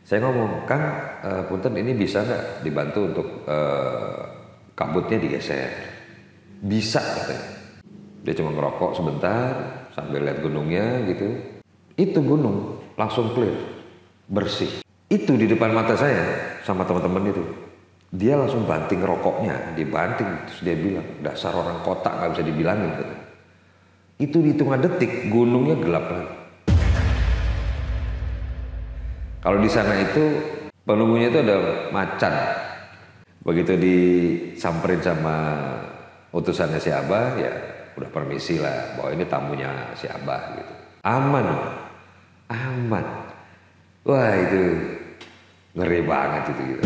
Saya ngomong, Kang, punten ini bisa nggak dibantu untuk kabutnya digeser? Bisa katanya. Dia cuma ngerokok sebentar sambil lihat gunungnya gitu. Itu gunung langsung clear, bersih. Itu di depan mata saya sama teman-teman itu. Dia langsung banting rokoknya, dibanting. Terus dia bilang, dasar orang kota nggak bisa dibilangin. Gitu. Itu di hitungan detik gunungnya gelap lagi. Kalau di sana itu penunggunya itu ada macan. Begitu disamperin sama utusannya si Abah, ya udah permisi lah bahwa ini tamunya si Abah gitu. Aman, aman. Wah itu ngeri banget itu gitu.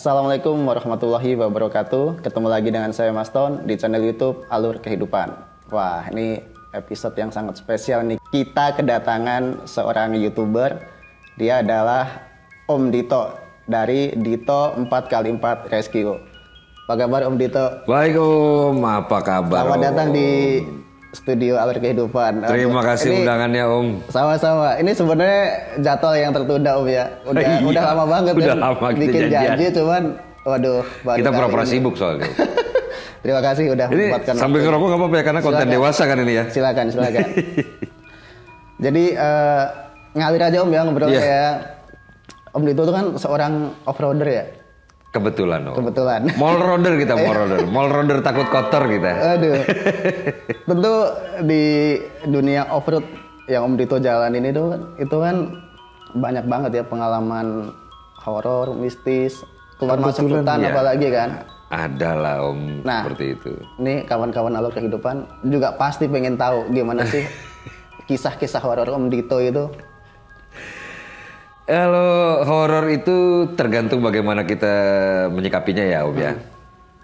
Assalamualaikum warahmatullahi wabarakatuh. Ketemu lagi dengan saya Mas Ton di channel YouTube Alur Kehidupan. Wah, ini episode yang sangat spesial nih. Kita kedatangan seorang YouTuber. Dia adalah Om Dito dari Dito 4x4 Rescue. Apa kabar Om Dito? Baik Om, apa kabar? Selamat datang di studio Alur Kehidupan. Terima kasih undangannya Om. Sama-sama. Ini sebenarnya jadwal yang tertunda Om ya. Udah lama banget udah kan lama bikin janji, cuman waduh. Kita pura-pura sibuk soalnya. Terima kasih udah ini menyempatkan sambil ngerokok nggak apa-apa ya karena konten dewasa kan ini ya. Silakan. Jadi ngalir aja Om ya ngobrol ya. Om Dito itu kan seorang off-roader ya. Kebetulan Om. Kebetulan. Mall roader kita, mall roader takut kotor kita. Aduh. Tentu di dunia off-road yang Om Dito jalanin itu kan banyak banget ya pengalaman horor, mistis, keluar masuk hutan ya. apalagi kan. Ada lah Om, seperti itu. Nih kawan-kawan Alur Kehidupan juga pasti pengen tahu gimana sih kisah-kisah horor Om Dito itu. Kalau horor itu tergantung bagaimana kita menyikapinya ya Om ya.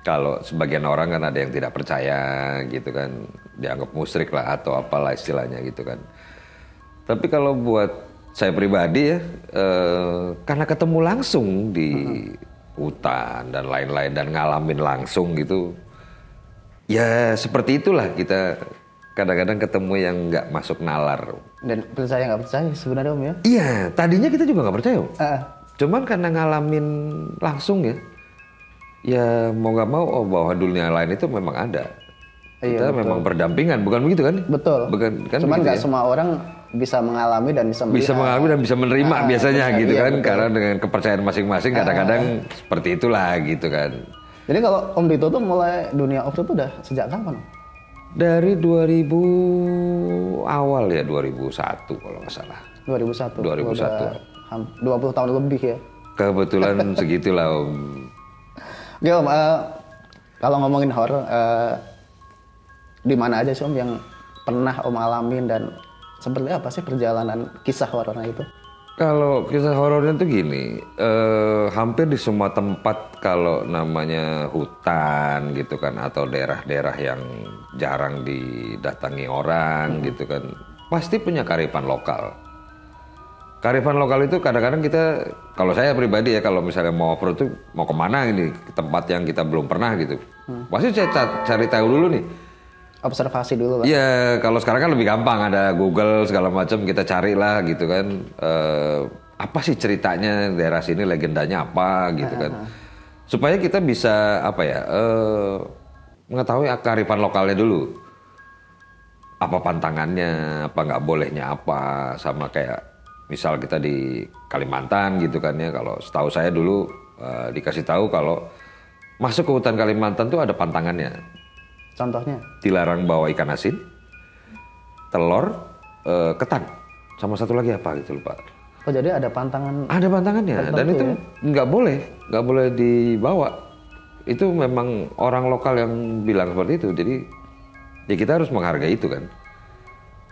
Kalau sebagian orang kan ada yang tidak percaya gitu kan, dianggap musyrik lah atau apalah istilahnya gitu kan. Tapi kalau buat saya pribadi ya, karena ketemu langsung di hutan dan lain-lain dan ngalamin langsung gitu, ya seperti itulah kita kadang-kadang ketemu yang nggak masuk nalar. Dan percaya nggak percaya sebenarnya Om ya? Iya, tadinya kita juga nggak percaya Om. Cuman karena ngalamin langsung ya mau nggak mau bahwa dunia lain itu memang ada. Kita memang berdampingan, bukan begitu kan? Betul. Bukan, kan cuman nggak ya? Semua orang bisa mengalami dan bisa melihat. Bisa mengalami dan bisa menerima biasanya gitu kan. Betul. Karena dengan kepercayaan masing-masing kadang-kadang seperti itulah gitu kan. Jadi kalau Om Dito tuh mulai dunia off-road tuh udah sejak kapan? Dari 2000 awal ya, 2001 kalau nggak salah. 2001. 2001. 20 tahun lebih ya. Kebetulan segitulah Om. Oke Om, kalau ngomongin horor, di mana aja sih Om yang pernah Om alamin dan seperti apa sih perjalanan kisah horornya itu? Kalau kisah horornya tuh gini, hampir di semua tempat kalau namanya hutan gitu kan atau daerah-daerah yang jarang didatangi orang gitu kan, pasti punya kearifan lokal. Kearifan lokal itu kadang-kadang kita, kalau saya pribadi ya kalau misalnya mau off-road tuh mau kemana ini, ke tempat yang kita belum pernah gitu, pasti saya cari tahu dulu nih. Observasi dulu Pak. Iya, kalau sekarang kan lebih gampang, ada Google segala macam, kita carilah gitu kan. Apa sih ceritanya daerah sini, legendanya apa gitu kan. Supaya kita bisa apa ya, mengetahui kearifan lokalnya dulu. Apa pantangannya, apa nggak bolehnya apa, sama kayak misal kita di Kalimantan gitu kan ya. Kalau setahu saya dulu dikasih tahu kalau masuk ke hutan Kalimantan tuh ada pantangannya. Contohnya? Dilarang bawa ikan asin, telur, ketan, sama satu lagi apa gitu lupa. Oh jadi ada pantangan? Ada pantangannya, dan itu ya? nggak boleh dibawa. Itu memang orang lokal yang bilang seperti itu. Jadi ya kita harus menghargai itu kan.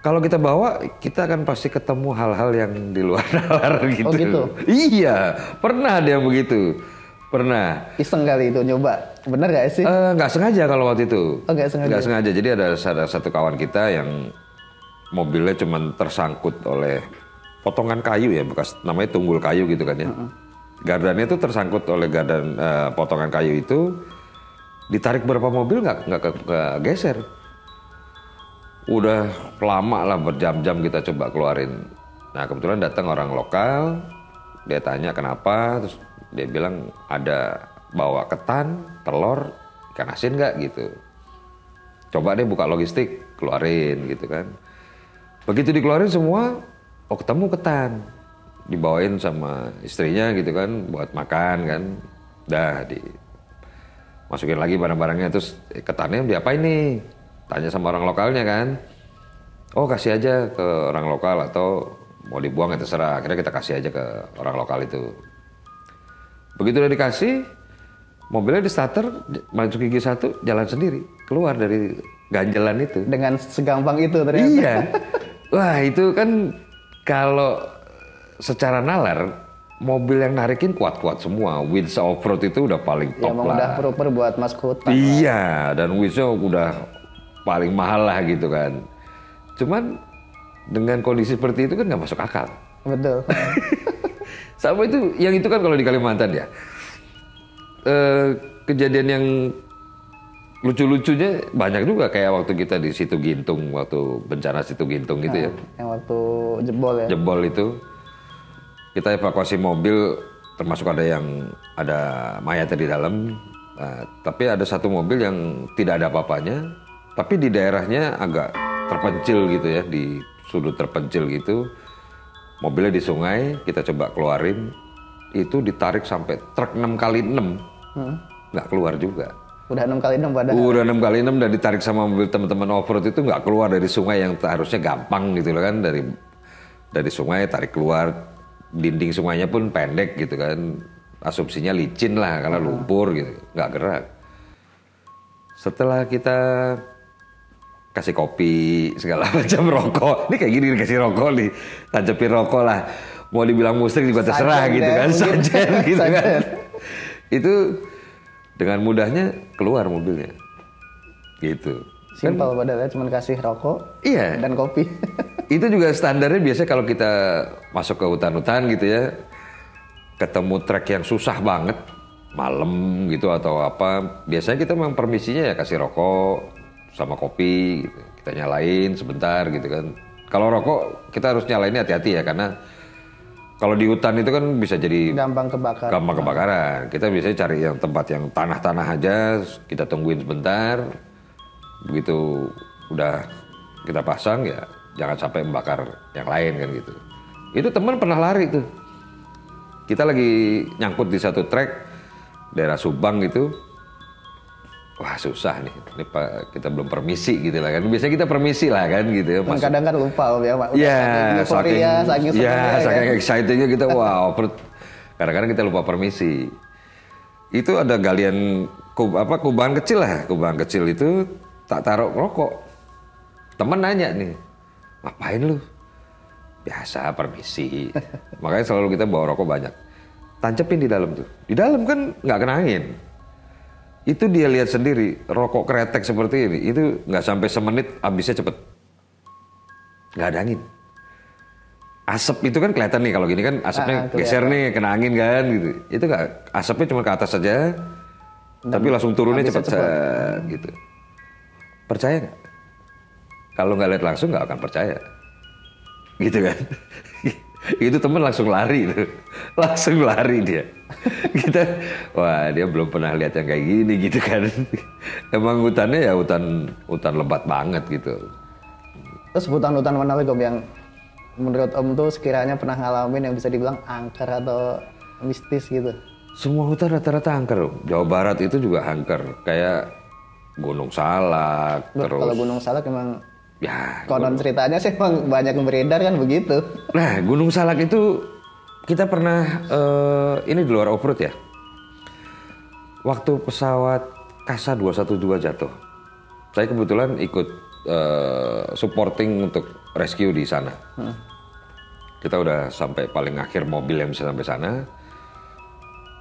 Kalau kita bawa, kita akan pasti ketemu hal-hal yang di luar nalar gitu. Oh gitu? Iya, pernah ada yang begitu. Pernah. Iseng kali itu nyoba, bener gak sih? Nggak sengaja kalau waktu itu. Oh nggak sengaja? Nggak sengaja, jadi ada satu kawan kita yang mobilnya cuma tersangkut oleh potongan kayu ya, bekas namanya tunggul kayu gitu kan ya. Gardannya itu tersangkut oleh gardan potongan kayu itu, ditarik beberapa mobil nggak geser. Udah lama lah, berjam-jam kita coba keluarin. Nah kebetulan datang orang lokal, dia tanya kenapa, terus dia bilang ada bawa ketan, telur, ikan asin nggak gitu. Coba deh buka logistik, keluarin gitu kan. Begitu dikeluarin semua, oh ketemu ketan. Dibawain sama istrinya gitu kan, buat makan kan. Dah masukin lagi barang-barangnya, terus ketannya diapain nih? Tanya sama orang lokalnya kan. Oh kasih aja ke orang lokal atau mau dibuang ya terserah. Akhirnya kita kasih aja ke orang lokal itu. Begitu udah dikasih, mobilnya di starter, masuk gigi satu, jalan sendiri. Keluar dari ganjelan itu. Dengan segampang itu ternyata. Iya. Wah itu kan kalau secara nalar, mobil yang narikin kuat-kuat semua. Winch off-road itu udah paling top ya, lah. Udah proper buat masuk hutan. Iya, dan winchnya udah paling mahal lah gitu kan. Cuman dengan kondisi seperti itu kan nggak masuk akal. Betul. Sama itu, yang itu kan kalau di Kalimantan ya. Kejadian yang lucu-lucunya banyak juga, kayak waktu kita di Situ Gintung, waktu bencana Situ Gintung gitu ya. Yang waktu jebol ya. Jebol itu. Kita evakuasi mobil, termasuk ada mayatnya di dalam. Nah, tapi ada satu mobil yang tidak ada apa-apanya, tapi di daerahnya agak terpencil gitu ya, di sudut terpencil gitu. Mobilnya di sungai, kita coba keluarin, itu ditarik sampai truk 6x6, nggak keluar juga. Udah 6x6 padahal. Udah 6x6 dan ditarik sama mobil teman-teman off-road itu nggak keluar dari sungai yang harusnya gampang gitu loh kan, dari sungai tarik keluar, dinding sungainya pun pendek gitu kan, asumsinya licin lah karena lumpur gitu, nggak gerak. Setelah kita kasih kopi segala macam, rokok, ini kayak gini dikasih rokok nih, tancepin rokok lah, mau dibilang musrik juga terserah gitu kan, sajen gitu kan. Itu dengan mudahnya keluar mobilnya, gitu. Simpel padahal ya, cuma kasih rokok, iya, dan kopi. Itu juga standarnya biasanya kalau kita masuk ke hutan-hutan gitu ya, ketemu trek yang susah banget, malam gitu atau apa, biasanya kita memang permisinya ya kasih rokok sama kopi gitu. Kita nyalain sebentar gitu kan. Kalau rokok kita harus nyalainnya hati-hati ya, karena kalau di hutan itu kan bisa jadi gampang kebakar. Gampang kebakaran. Kita biasanya cari yang tempat yang tanah-tanah aja, kita tungguin sebentar. Begitu udah kita pasang ya jangan sampai membakar yang lain kan gitu. Itu teman pernah lari tuh. Kita lagi nyangkut di satu trek daerah Subang gitu. Wah susah nih, ini Pak, kita belum permisi gitu lah kan. Biasanya kita permisi lah kan gitu. Kadang kan lupa ya Pak. Saking excitingnya kita wow. Kadang-kadang kita lupa permisi. Itu ada galian kubangan kecil lah. Kubangan kecil itu tak taruh rokok. Temen nanya nih, ngapain lu? Biasa permisi. Makanya selalu kita bawa rokok banyak. Tancepin di dalam tuh. Di dalam kan nggak kena angin. Itu dia lihat sendiri, rokok kretek seperti ini, itu nggak sampai semenit habisnya cepet. Nggak ada angin. Asap itu kan kelihatan nih, kalau gini kan asapnya geser nih, kena angin kan gitu. Itu nggak, asapnya cuma ke atas saja, tapi langsung turunnya cepet. Gitu. Percaya nggak? Kalau nggak lihat langsung nggak akan percaya. Gitu kan. Itu temen langsung lari tuh. Langsung lari dia. Kita, wah dia belum pernah lihat yang kayak gini gitu kan. Emang hutannya ya hutan lebat banget gitu. Terus hutan-hutan mana lagi Om yang menurut Om tuh sekiranya pernah ngalamin yang bisa dibilang angker atau mistis gitu? Semua hutan rata-rata angker. Jawa Barat itu juga angker. Kayak Gunung Salak. Terus kalau Gunung Salak emang ya, konon ceritanya sih emang banyak yang beredar kan begitu. Nah, Gunung Salak itu kita pernah ini di luar off-road ya. Waktu pesawat Kasa 212 jatuh, saya kebetulan ikut supporting untuk rescue di sana. Kita udah sampai paling akhir mobil yang bisa sampai sana.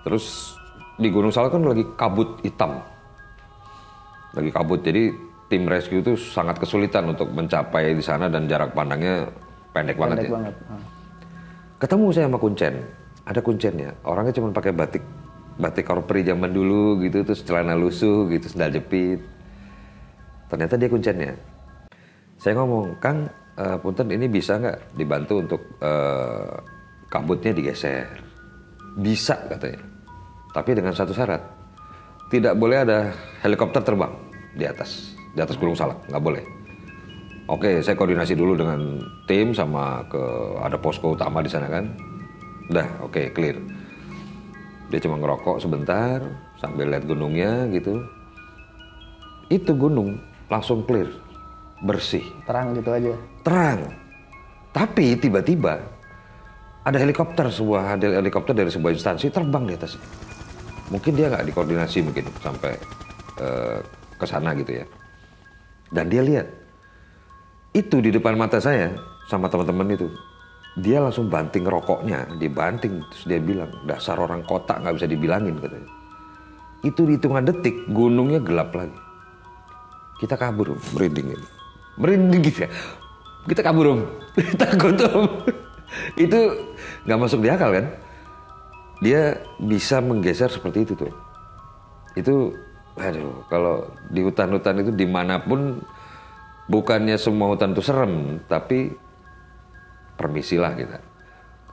Terus di Gunung Salak kan lagi kabut hitam. Lagi kabut, jadi tim rescue itu sangat kesulitan untuk mencapai di sana dan jarak pandangnya pendek banget ya. Ketemu saya sama Kuncen, ada Kuncennya. Orangnya cuma pakai batik korpri zaman dulu gitu, terus celana lusuh gitu, sendal jepit. Ternyata dia Kuncennya. Saya ngomong, Kang, punten ini bisa nggak dibantu untuk kabutnya digeser? Bisa katanya. Tapi dengan satu syarat, tidak boleh ada helikopter terbang di atas Gunung Salak, nggak boleh. Oke, saya koordinasi dulu dengan tim sama ada posko utama di sana kan. Udah, oke, clear. Dia cuma ngerokok sebentar sambil lihat gunungnya gitu. Itu gunung langsung clear, bersih. Terang gitu aja. Terang. Tapi tiba-tiba ada sebuah helikopter dari sebuah instansi terbang di atas. Mungkin dia nggak dikoordinasi mungkin sampai ke sana gitu ya. Dan dia lihat itu di depan mata saya sama teman-teman itu. Dia langsung banting rokoknya, dibanting, terus dia bilang, dasar orang kota nggak bisa dibilangin katanya. Itu di hitungan detik gunungnya gelap lagi. Kita kabur, merinding gitu ya. Kita kabur takut Itu nggak masuk di akal kan? Dia bisa menggeser seperti itu tuh. Itu, aduh, kalau di hutan-hutan itu dimanapun, bukannya semua hutan itu serem, tapi permisilah kita.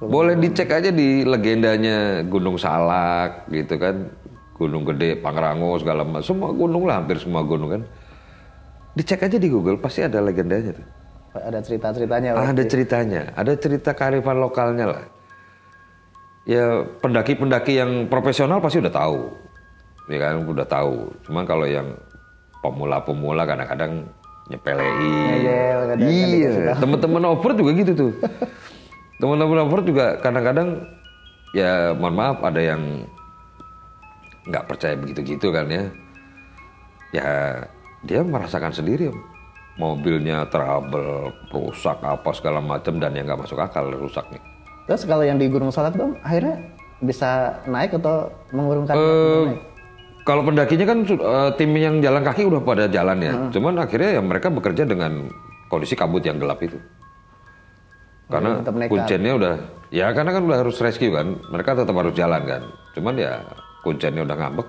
Boleh dicek aja di legendanya Gunung Salak gitu kan, Gunung Gede, Pangrango segala macam, semua gunung lah, hampir semua gunung kan. Dicek aja di Google, pasti ada legendanya tuh. Ada cerita-ceritanya. Ada ceritanya, ada cerita kearifan lokalnya lah. Ya pendaki-pendaki yang profesional pasti udah tahu, ya kan, udah tahu. Cuman kalau yang pemula-pemula kadang-kadang nyepelein. Iya, teman-teman off-road juga gitu tuh. Teman-teman off-road juga kadang-kadang ya mohon maaf ada yang nggak percaya begitu-gitu kan ya. Ya dia merasakan sendiri, mobilnya trouble, rusak apa segala macam dan yang nggak masuk akal rusaknya. Terus kalau yang di Gunung Salak tuh akhirnya bisa naik atau mengurungkan naik? Kalau pendakinya kan tim yang jalan kaki udah pada jalan ya. Cuman akhirnya ya mereka bekerja dengan kondisi kabut yang gelap itu. Karena kuncinya udah, ya karena kan udah harus rescue kan. Mereka tetap harus jalan kan. Cuman ya kuncinya udah ngambek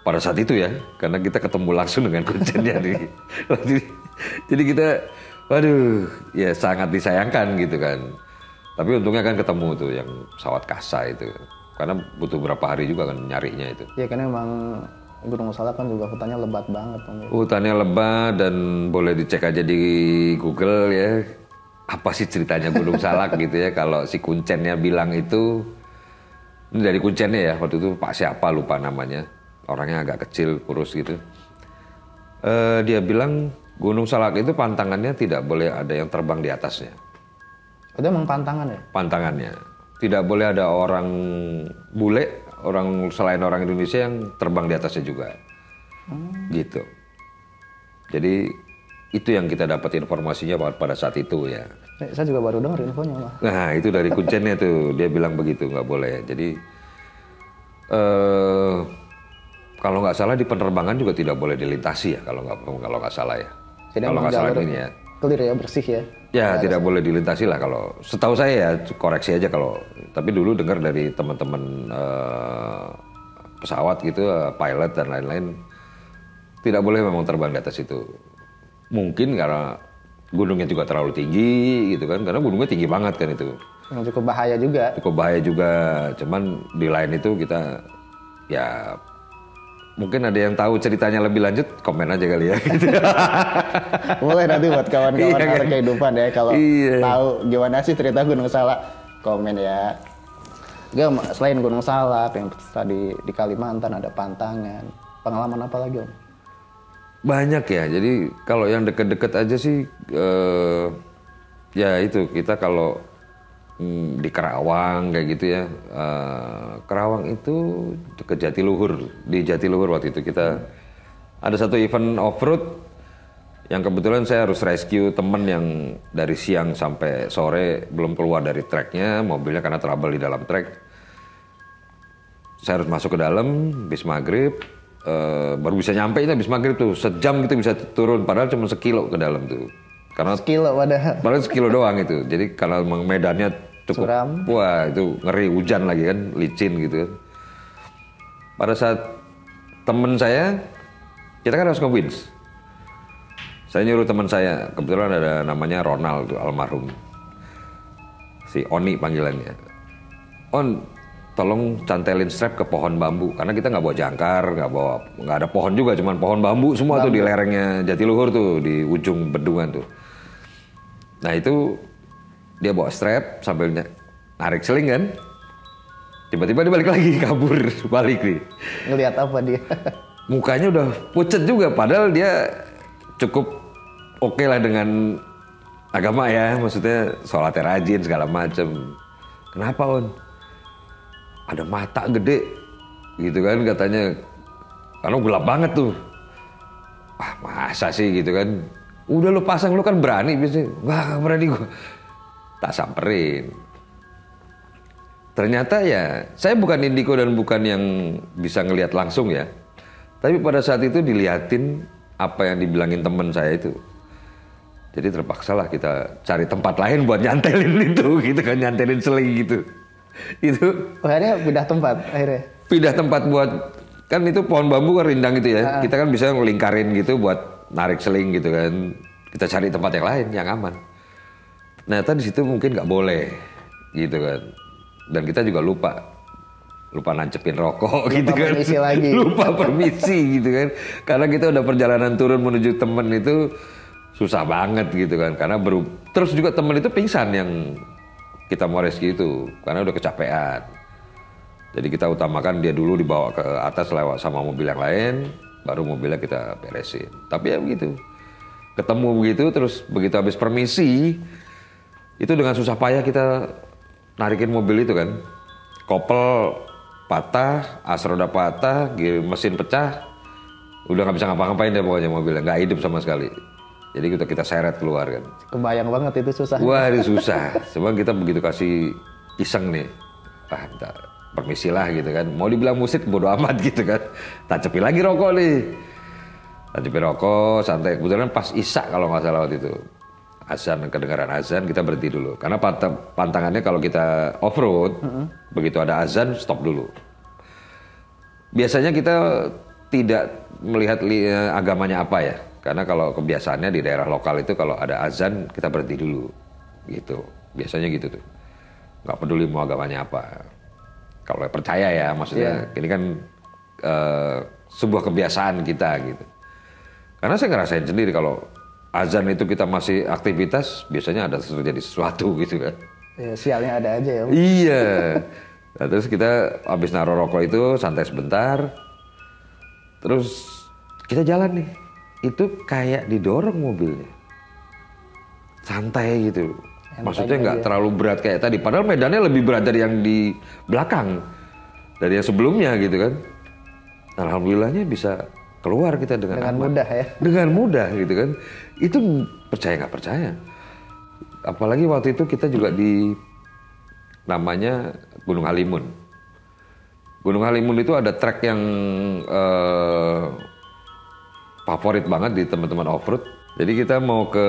pada saat itu ya. Karena kita ketemu langsung dengan kuncinya nih. Jadi kita, waduh, ya sangat disayangkan gitu kan. Tapi untungnya kan ketemu tuh yang pesawat Kasa itu. Karena butuh berapa hari juga kan nyarinya itu. Ya karena emang Gunung Salak kan juga hutannya lebat banget. Hutannya lebat dan boleh dicek aja di Google ya. Apa sih ceritanya Gunung Salak gitu ya. Kalau si Kuncennya bilang itu, ini dari Kuncennya ya, waktu itu Pak siapa lupa namanya. Orangnya agak kecil, kurus gitu. Dia bilang Gunung Salak itu pantangannya tidak boleh ada yang terbang di atasnya. Itu emang pantangan ya? Pantangannya. Tidak boleh ada orang bule, orang selain orang Indonesia yang terbang di atasnya juga. Gitu. Jadi itu yang kita dapat informasinya pada saat itu ya. Saya juga baru dengar infonya lah. Nah itu dari Kuncennya tuh, dia bilang begitu, nggak boleh. Jadi kalau nggak salah di penerbangan juga tidak boleh dilintasi ya, kalau nggak salah ya. Jadi kalau nggak salah ini ya. Clear ya, bersih ya. Ya tidak boleh dilintasi lah kalau setahu saya ya, koreksi aja kalau. Tapi dulu dengar dari teman-teman pesawat gitu, pilot dan lain-lain, tidak boleh memang terbang di atas itu. Mungkin karena gunungnya juga terlalu tinggi gitu kan, karena gunungnya tinggi banget kan itu. Yang cukup bahaya juga. Cukup bahaya juga, cuman di lain itu kita ya mungkin ada yang tahu ceritanya lebih lanjut, komen aja kali ya. Gitu. Boleh nanti buat kawan-kawan Alur Kehidupan ya, kalau tahu gimana sih cerita Gunung Salak, komen ya. Selain Gunung Salak, yang tadi di Kalimantan ada Pantangan, pengalaman apa lagi Om? Banyak ya, jadi kalau yang deket-deket aja sih, ya itu kita kalau di Kerawang kayak gitu ya. Kerawang itu ke Jatiluhur. Di Jatiluhur waktu itu kita ada satu event off-road yang kebetulan saya harus rescue temen yang dari siang sampai sore belum keluar dari treknya, mobilnya karena trouble di dalam trek. Saya harus masuk ke dalam, bis maghrib, baru bisa nyampe itu bis maghrib tuh, sejam gitu bisa turun, padahal cuma sekilo ke dalam tuh. Karena sekilo padahal sekilo doang itu. Jadi karena memang medannya cukup curam. Wah, itu ngeri, hujan lagi kan, licin gitu kan. Pada saat temen saya, kita kan harus nge-winch. Saya nyuruh teman saya, kebetulan ada namanya Ronald tuh, almarhum. Si Oni panggilannya. On, tolong cantelin strap ke pohon bambu, karena kita nggak bawa jangkar, nggak ada pohon juga, cuman pohon bambu semua tuh di lerengnya Jatiluhur tuh, di ujung bendungan tuh. Nah itu dia bawa strap sambil narik seling kan, tiba-tiba dia balik lagi, kabur balik nih. Ngelihat apa dia? Mukanya udah pucet juga, padahal dia cukup oke lah dengan agama ya, maksudnya sholatnya rajin segala macem. Kenapa On? Ada mata gede gitu kan katanya, karena gelap banget tuh. Wah masa sih gitu kan, udah lu pasang, lu kan berani biasanya. Wah berani gua. Tak samperin. Ternyata ya, saya bukan indigo dan bukan yang bisa ngelihat langsung ya. Tapi pada saat itu diliatin apa yang dibilangin temen saya itu. Jadi terpaksalah kita cari tempat lain buat nyantelin itu gitu kan, nyantelin seling gitu. Itu Akhirnya pindah tempat akhirnya. Pindah tempat buat, kan itu pohon bambu kan rindang gitu ya. Kita kan bisa ngelingkarin gitu buat narik seling gitu kan. Kita cari tempat yang lain yang aman. Ternyata di situ mungkin nggak boleh gitu kan. Dan kita juga lupa nancepin rokok gitu kan. Permisi lagi. Lupa permisi gitu kan. Karena kita udah perjalanan turun menuju temen itu susah banget gitu kan. Karena terus juga temen itu pingsan yang kita mau rescue itu karena udah kecapean. Jadi kita utamakan dia dulu dibawa ke atas lewat sama mobil yang lain, baru mobilnya kita beresin. Tapi ya begitu. Ketemu begitu, terus begitu habis permisi, itu dengan susah payah kita narikin mobil itu kan. Kopel patah, as roda patah, mesin pecah, udah nggak bisa ngapa-ngapain deh pokoknya mobilnya, nggak hidup sama sekali. Jadi kita seret keluar kan. Kebayang banget itu susah. Wah itu susah. Sebab kita begitu kasih iseng nih, minta permisi lah gitu kan. Mau dibilang musik bodo amat gitu kan. Tancepin lagi rokok nih. Tancepin rokok, santai. Kebetulan pas Isya kalau nggak salah waktu itu. Azan, kedengaran azan, kita berhenti dulu. Karena pantangannya kalau kita off-road, begitu ada azan, stop dulu. Biasanya kita tidak melihat agamanya apa ya. Karena kalau kebiasaannya di daerah lokal itu kalau ada azan, kita berhenti dulu. Gitu. Biasanya gitu tuh. Nggak peduli mau agamanya apa. Kalau percaya ya, maksudnya ini kan sebuah kebiasaan kita gitu. Karena saya ngerasain sendiri kalau azan itu kita masih aktivitas, biasanya ada terjadi sesuatu gitu kan. Ya, sialnya ada aja ya. Iya. Nah, terus kita habis naruh rokok itu santai sebentar. Terus kita jalan nih. Itu kayak didorong mobilnya. Santai gitu. Maksudnya nggak terlalu berat kayak tadi. Padahal medannya lebih berat dari yang di belakang. Dari yang sebelumnya gitu kan. Alhamdulillahnya bisa keluar kita dengan mudah ya. Dengan mudah gitu kan. Itu percaya nggak percaya. Apalagi waktu itu kita juga di namanya Gunung Halimun. Gunung Halimun itu ada trek yang favorit banget di teman-teman off-road. Jadi kita mau ke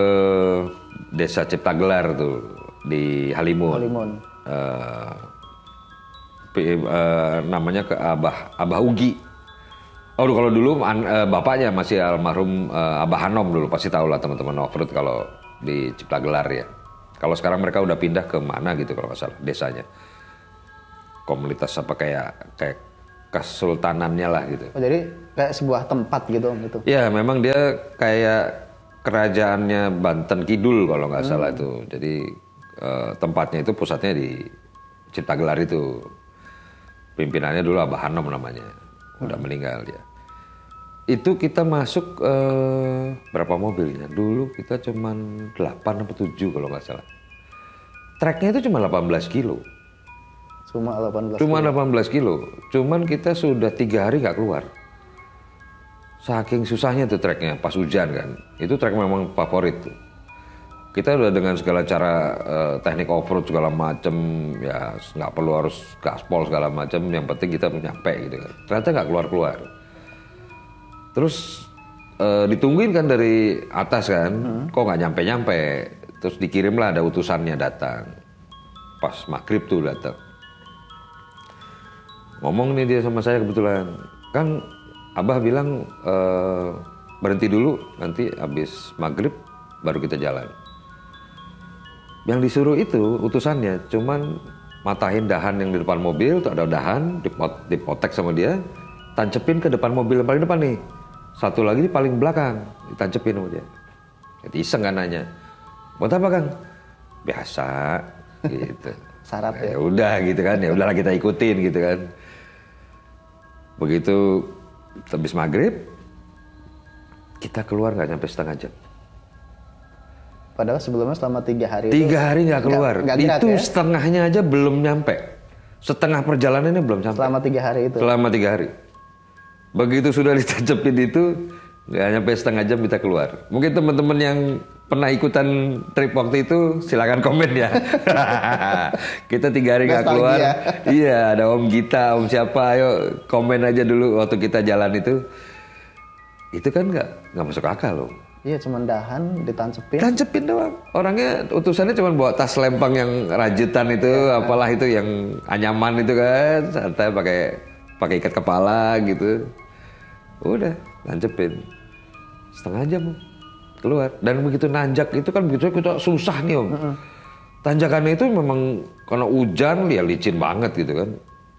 Desa Ciptagelar tuh di Halimun. Namanya ke Abah Ugi. Oh kalau dulu bapaknya masih almarhum Abah Hanom dulu, pasti tahu lah teman-teman off-road kalau di Ciptagelar ya. Kalau sekarang mereka udah pindah ke mana gitu kalau nggak salah desanya. Komunitas apa kayak kesultanannya lah gitu. Oh, jadi kayak sebuah tempat gitu. Ya memang dia kayak kerajaannya Banten Kidul kalau nggak salah itu. Jadi tempatnya itu pusatnya di Ciptagelar itu. Pimpinannya dulu Abah Hanom namanya. Udah meninggal dia. Itu kita masuk berapa mobilnya? Dulu kita cuman 8 atau 7 kalau nggak salah. Treknya itu cuma 18 kilo. Cuma 18 Cuma kilo. 18 kilo. Cuman kita sudah 3 hari nggak keluar. Saking susahnya tuh treknya pas hujan kan. Itu trek memang favorit tuh. Kita udah dengan segala cara teknik off-road segala macem, ya nggak perlu harus gaspol segala macem. Yang penting kita nyampe gitu kan. Ternyata nggak keluar-keluar. Terus ditungguin kan dari atas kan, kok nggak nyampe-nyampe. Terus dikirimlah ada utusannya datang. Pas maghrib tuh datang. Ngomong nih dia sama saya kebetulan, Kang, Abah bilang berhenti dulu, nanti habis maghrib baru kita jalan. Yang disuruh itu utusannya cuman matahin dahan yang di depan mobil, tuh ada dahan dipotek sama dia, tancepin ke depan mobil yang paling depan nih. Satu lagi di paling belakang, ditancepin sama dia. Jadi iseng kan nanya, buat apa Kang? Biasa gitu. Syarat ya. Ya udah gitu kan, ya udahlah kita ikutin gitu kan. Begitu habis maghrib, kita keluar nggak sampai setengah jam. Padahal sebelumnya selama 3 hari 3 hari nggak keluar. Nggak gerak, Itu ya? setengahnya aja belum nyampe. Setengah perjalanannya belum sampai. Selama 3 hari itu. Selama 3 hari. Begitu sudah ditancepin itu, nggak nyampe setengah jam kita keluar. Mungkin teman-teman yang pernah ikutan trip waktu itu silakan komen ya. Kita 3 hari nggak keluar. Iya, ada Om Gita, Om siapa, ayo komen aja dulu waktu kita jalan itu. Itu kan nggak masuk akal loh. Iya, cuma dahan ditancepin. Tancepin doang. Orangnya utusannya cuma bawa tas lempang yang rajutan itu, apalah itu yang anyaman itu kan, santai pakai ikat kepala gitu. Udah, tancepin. Setengah jam keluar. Dan begitu nanjak itu kan begitu kita susah nih Om. Tanjakannya itu memang karena hujan ya licin banget gitu kan.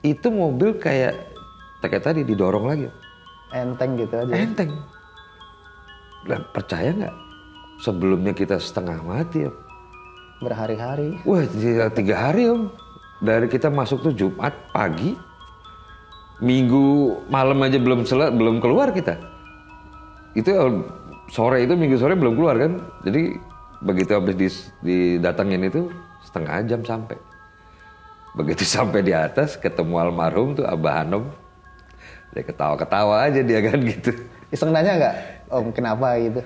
Itu mobil kayak tadi didorong lagi. Enteng gitu aja. Enteng. Dan percaya nggak? Sebelumnya kita setengah mati Om. Berhari-hari. Wah 3 hari Om. Dari kita masuk tuh Jumat pagi. Minggu malam aja belum keluar kita. Itu sore itu minggu sore belum keluar kan. Jadi begitu habis didatengin itu setengah jam sampai. Begitu sampai di atas ketemu almarhum tuh Abah Hanom. Dia ketawa-ketawa aja dia kan gitu. Iseng nanya nggak, Om kenapa gitu?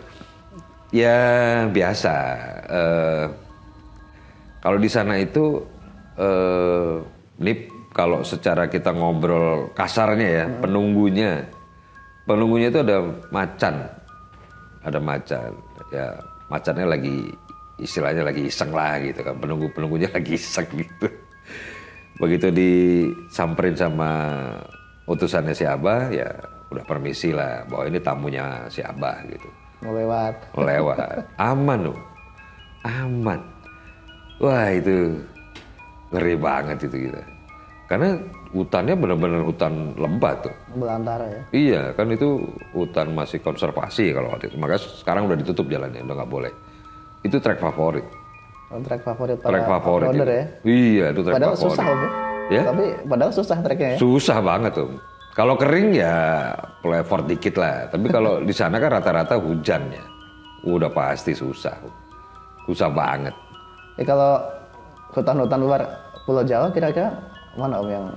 Ya biasa. Kalau di sana itu ini kalau secara kita ngobrol kasarnya ya, penunggunya itu ada macan. Ya macannya lagi istilahnya lagi iseng lah gitu kan, penunggunya lagi iseng gitu. Begitu disamperin sama utusannya si Abah, ya udah permisi lah bahwa ini tamunya si Abah gitu. Mau lewat. Aman loh, aman. Wah itu ngeri banget itu kita. Karena hutannya benar-benar hutan lebat tuh. Belantara ya. Iya kan itu hutan masih konservasi kalau waktu itu. Makanya sekarang udah ditutup jalannya, udah nggak boleh. Itu trek favorit. Trek favorit para Trek favorit off-roader itu. ya. Iya itu trek Padahal favorit. susah Om Ya? Tapi padahal susah treknya ya. Susah banget Om. Kalau kering ya perlu effort dikit lah. Tapi kalau di sana kan rata-rata hujan ya. Udah pasti susah. Susah banget. Ya kalau hutan-hutan luar Pulau Jawa kira-kira mana Om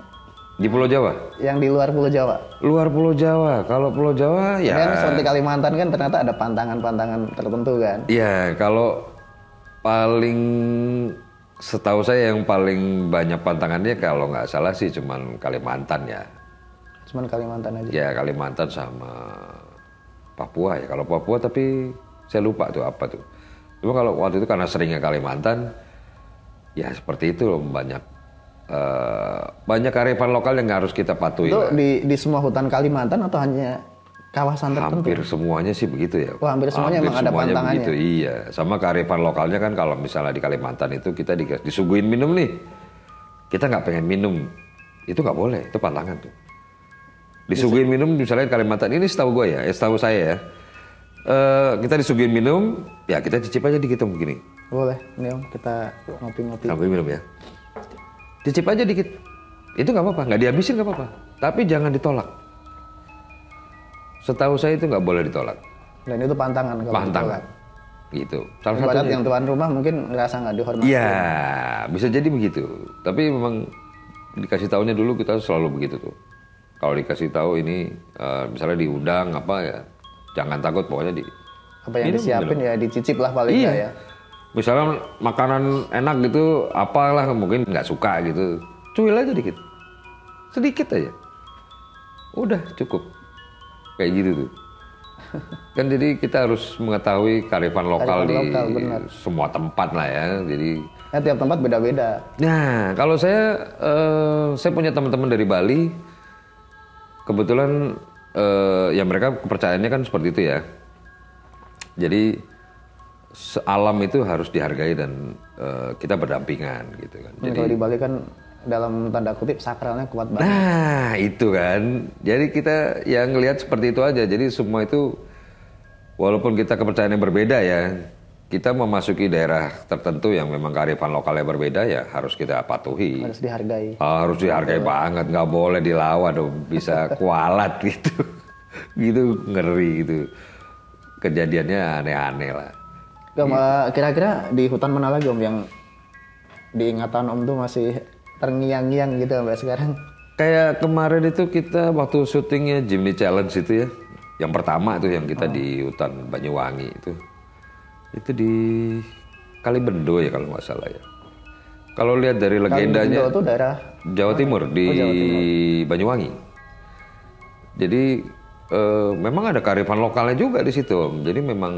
Di Pulau Jawa? yang di luar Pulau Jawa? Luar Pulau Jawa. Kalau Pulau Jawa ya. Kan seperti Kalimantan kan ternyata ada pantangan-pantangan tertentu kan. Iya, kalau paling setahu saya yang paling banyak pantangannya kalau nggak salah sih cuman Kalimantan ya. Cuman Kalimantan aja. Ya Kalimantan sama Papua ya. Kalau Papua tapi saya lupa tuh apa tuh. Cuma kalau waktu itu karena seringnya Kalimantan, ya seperti itu loh banyak kearifan lokal yang harus kita patuhi. Itu di semua hutan Kalimantan atau hanya kawasan tertentu? Hampir semuanya sih begitu ya. Wah, hampir semuanya emang ada pantangannya. Begitu, iya. Sama kearifan lokalnya kan kalau misalnya di Kalimantan itu kita disuguhin minum nih. Kita nggak pengen minum. Itu nggak boleh, itu pantangan tuh. Disuguhin minum misalnya di Kalimantan, ini setahu gue ya, setahu saya ya. Kita disuguhin minum, ya kita cicip aja dikit begini. Boleh, nih Om, kita ngopi-ngopi. Sambil minum ya. Cicip aja dikit. Itu nggak apa-apa, nggak dihabisin nggak apa-apa. Tapi jangan ditolak. Setahu saya itu nggak boleh ditolak. Dan itu pantangan kalau Pantangan. ditolak. gitu. Salah Ibarat satunya. yang tuan rumah mungkin ngerasa nggak dihormati. Iya, bisa jadi begitu. Tapi memang dikasih tahunya dulu kita selalu begitu tuh. Kalau dikasih tahu ini misalnya diundang apa ya, jangan takut pokoknya di Apa yang disiapin ya dicicip lah paling iya. nggak ya. Misalnya makanan enak gitu, apalah mungkin nggak suka gitu, cuil aja dikit, sedikit aja, udah cukup, kayak gitu tuh. Kan jadi kita harus mengetahui kearifan lokal di benar. semua tempat lah ya. Jadi, Nah, tiap tempat beda-beda. nah kalau saya punya teman-teman dari Bali, kebetulan ya mereka kepercayaannya kan seperti itu ya. Jadi alam itu harus dihargai dan kita berdampingan gitu kan. Jadi Kalau di Bali kan dalam tanda kutip sakralnya kuat banget. nah itu kan. Jadi kita yang ngelihat seperti itu aja. Jadi semua itu walaupun kita kepercayaannya berbeda ya, kita memasuki daerah tertentu yang memang kearifan lokalnya berbeda ya harus kita patuhi. Harus dihargai. Harus dihargai banget, nggak boleh dilawan dong, bisa kualat gitu. Gitu ngeri gitu. Kejadiannya aneh-aneh lah. Kira-kira di hutan mana lagi Om yang diingatan Om tuh masih terngiang-ngiang gitu sampai sekarang? Kayak kemarin itu kita waktu syutingnya Jimny Challenge itu ya, yang pertama itu yang kita di hutan Banyuwangi itu di Kalibendo ya kalau nggak salah ya. Kalau lihat dari legendanya, Kalibendo itu daerah Jawa Timur di Banyuwangi. Jadi memang ada kearifan lokalnya juga di situ Om. Jadi memang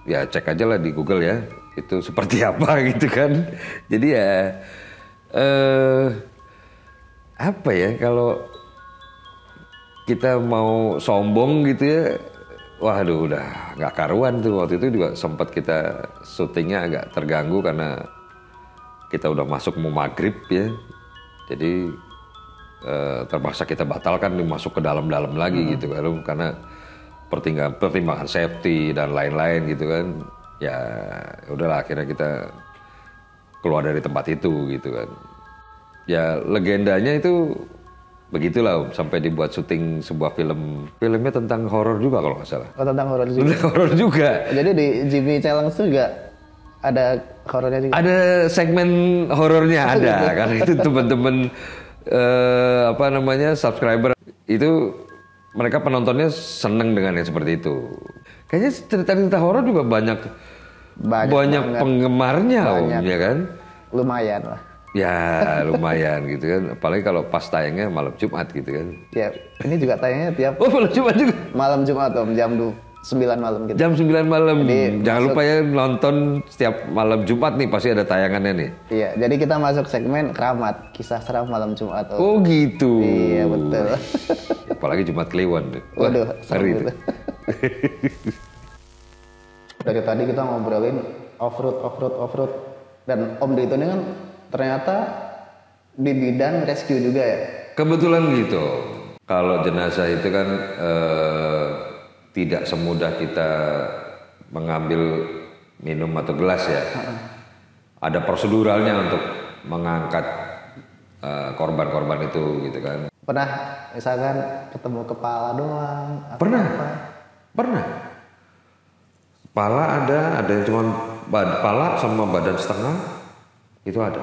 ya cek aja lah di Google ya, itu seperti apa gitu kan. Jadi ya apa ya kalau kita mau sombong gitu ya, waduh udah nggak karuan tuh. Waktu itu juga sempat kita syutingnya agak terganggu karena kita udah masuk mau maghrib ya, jadi terpaksa kita batalkan masuk ke dalam-dalam lagi gitu kan, karena pertimbangan safety dan lain-lain gitu kan. Ya udahlah akhirnya kita keluar dari tempat itu gitu kan. Ya legendanya itu begitulah Om, sampai dibuat syuting sebuah filmnya tentang horor juga kalau nggak salah. Oh, tentang horor juga. Tentang horor juga. Jadi di Jimny Challenge itu juga ada horornya juga. Ada segmen horornya ada karena itu teman-teman apa namanya subscriber itu mereka penontonnya seneng dengan yang seperti itu. Kayaknya cerita-cerita horor juga banyak banget penggemarnya Om, ya kan? Lumayan lah. Ya lumayan gitu kan, apalagi kalau pas tayangnya malam Jumat gitu kan. Ya, ini juga tayangnya tiap Oh malam Jumat juga? malam Jumat Om, jam 9 malam gitu. Jam 9 malam. Jadi, jangan lupa ya nonton setiap malam Jumat nih, pasti ada tayangannya nih. Iya, jadi kita masuk segmen keramat, kisah seram malam Jumat Om. Oh gitu. Iya betul. Apalagi Jumat Kliwon. Wah, Waduh, serem ngeri itu. itu. Dari tadi kita ngobrolin off-road. Dan Om Dito ini kan ternyata di bidang rescue juga ya? Kebetulan gitu. Kalau jenazah itu kan tidak semudah kita mengambil minum atau gelas ya. Ada proseduralnya untuk mengangkat korban-korban itu gitu kan. Pernah misalkan ketemu kepala doang? Atau Pernah. apa? Pernah. Kepala ada yang cuma kepala sama badan setengah itu ada.